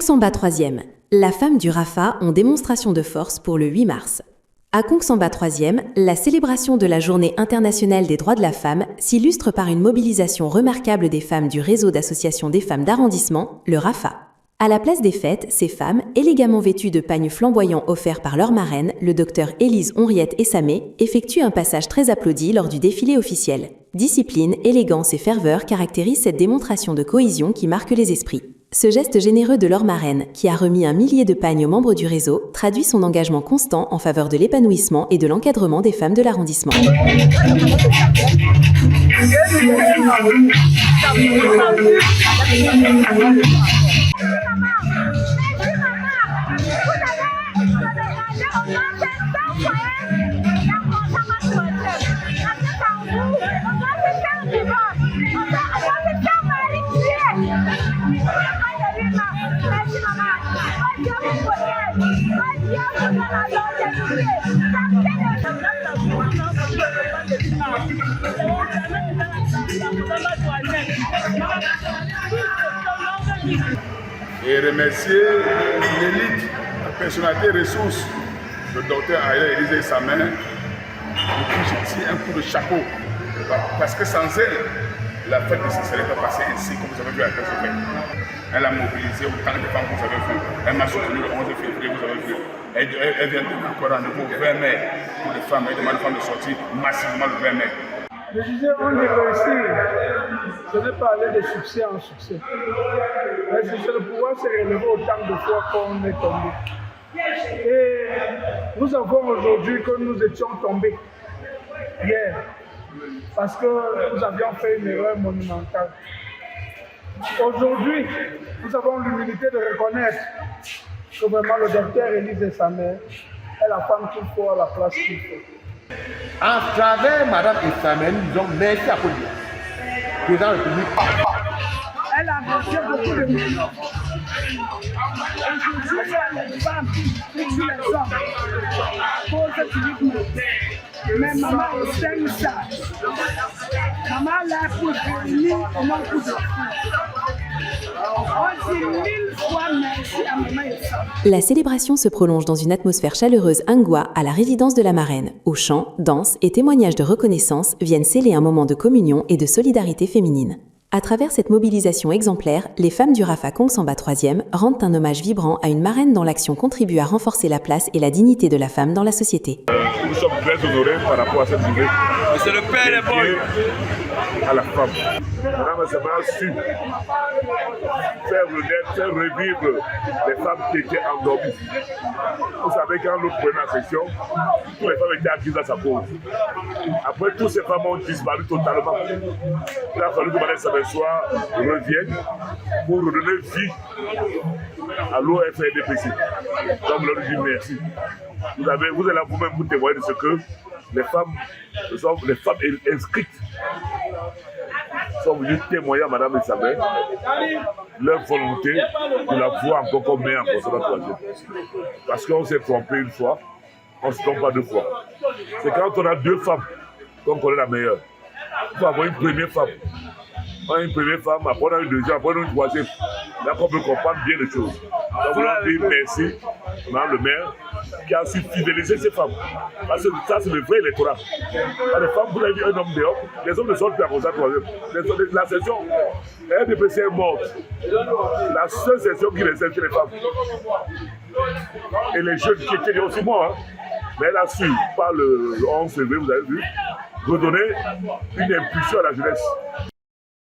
Konksamba 3e. La femme du Rafa en démonstration de force pour le 8 mars. À Konksamba 3e, la célébration de la Journée internationale des droits de la femme s'illustre par une mobilisation remarquable des femmes du réseau d'associations des femmes d'arrondissement, le Rafa. À la place des fêtes, ces femmes, élégamment vêtues de pagnes flamboyants offerts par leur marraine, le docteur Élise Henriette Essamé, effectuent un passage très applaudi lors du défilé officiel. Discipline, élégance et ferveur caractérisent cette démonstration de cohésion qui marque les esprits. Ce geste généreux de leur marraine, qui a remis 1 millier de pagnes aux membres du réseau, traduit son engagement constant en faveur de l'épanouissement et de l'encadrement des femmes de l'arrondissement. Et remercier l'élite, la personnalité ressource, le docteur Élise Essamé, pour qui je tire un coup de chapeau. Parce que sans elle, la fête ne se serait pas passée ainsi comme vous avez vu à la fête. Elle a mobilisé autant de femmes que vous avez fait. Elle m'a soutenu le 11 février, vous avez vu. Elle vient de encore rendez-vous le 20 mai pour les femmes. Elle demande aux femmes de sortir massivement le 20 mai. Je disais, on est réussi. Ce n'est pas aller de succès en succès. Mais c'est le pouvoir se relever autant de fois qu'on est tombé. Et nous avons aujourd'hui que nous étions tombés hier. Parce que nous avions fait une erreur monumentale. Aujourd'hui, nous avons l'humilité de reconnaître que vraiment le docteur Élise Essamé est la femme qu'il faut à la place qu'il faut. À travers Mme Essamé, nous disons merci à Cody. Président de la République. Elle a reçu beaucoup de millions. Aujourd'hui, les femmes qui tuent les hommes posent uniquement. Mais maman enseigne ça. Maman l'a pour réunir au nom pour de on dit 1000 fois merci à maman Essamé. La célébration se prolonge dans une atmosphère chaleureuse Angwa à la résidence de la marraine, où chants, danses et témoignages de reconnaissance viennent sceller un moment de communion et de solidarité féminine. À travers cette mobilisation exemplaire, les femmes du Rafa Konksamba 3e rendent un hommage vibrant à une marraine dont l'action contribue à renforcer la place et la dignité de la femme dans la société. Nous sommes très honorés par rapport à cette journée. C'est le père des boys. À la femme. Madame Essamé a su faire renaître, faire revivre les femmes qui étaient endormies. Vous savez, quand nous prenons la session, toutes les femmes étaient acquises à sa cause. Après, toutes ces femmes ont disparu totalement. Il a fallu que Mme Essamé revienne pour redonner vie à l'OFRDPC. Donc, nous leur disons merci. Vous allez là vous-même vous témoigner de ce que les femmes inscrites sont venues témoigner à Mme Essamé leur volonté de la voir encore comme mère en Konksamba 3e. Parce qu'on s'est trompé une fois, on ne se trompe pas deux fois. C'est quand on a deux femmes qu'on connaît la meilleure. Il faut avoir une première femme. On a une première femme, après on a une deuxième, après on a une troisième. Là qu'on peut comprendre bien les choses. Donc on leur dit merci, Mme le maire, qui a su fidéliser ces femmes. Parce que ça, c'est le vrai électorat. Les femmes, vous avez vu un homme dehors, les hommes ne sortent plus à Konksamba 3e. La session, RDPC est morte. La seule session qui réserve chez les femmes. Et les jeunes qui étaient aussi morts. Mais elle a su, par le 11 février, vous avez vu, redonner une impulsion à la jeunesse.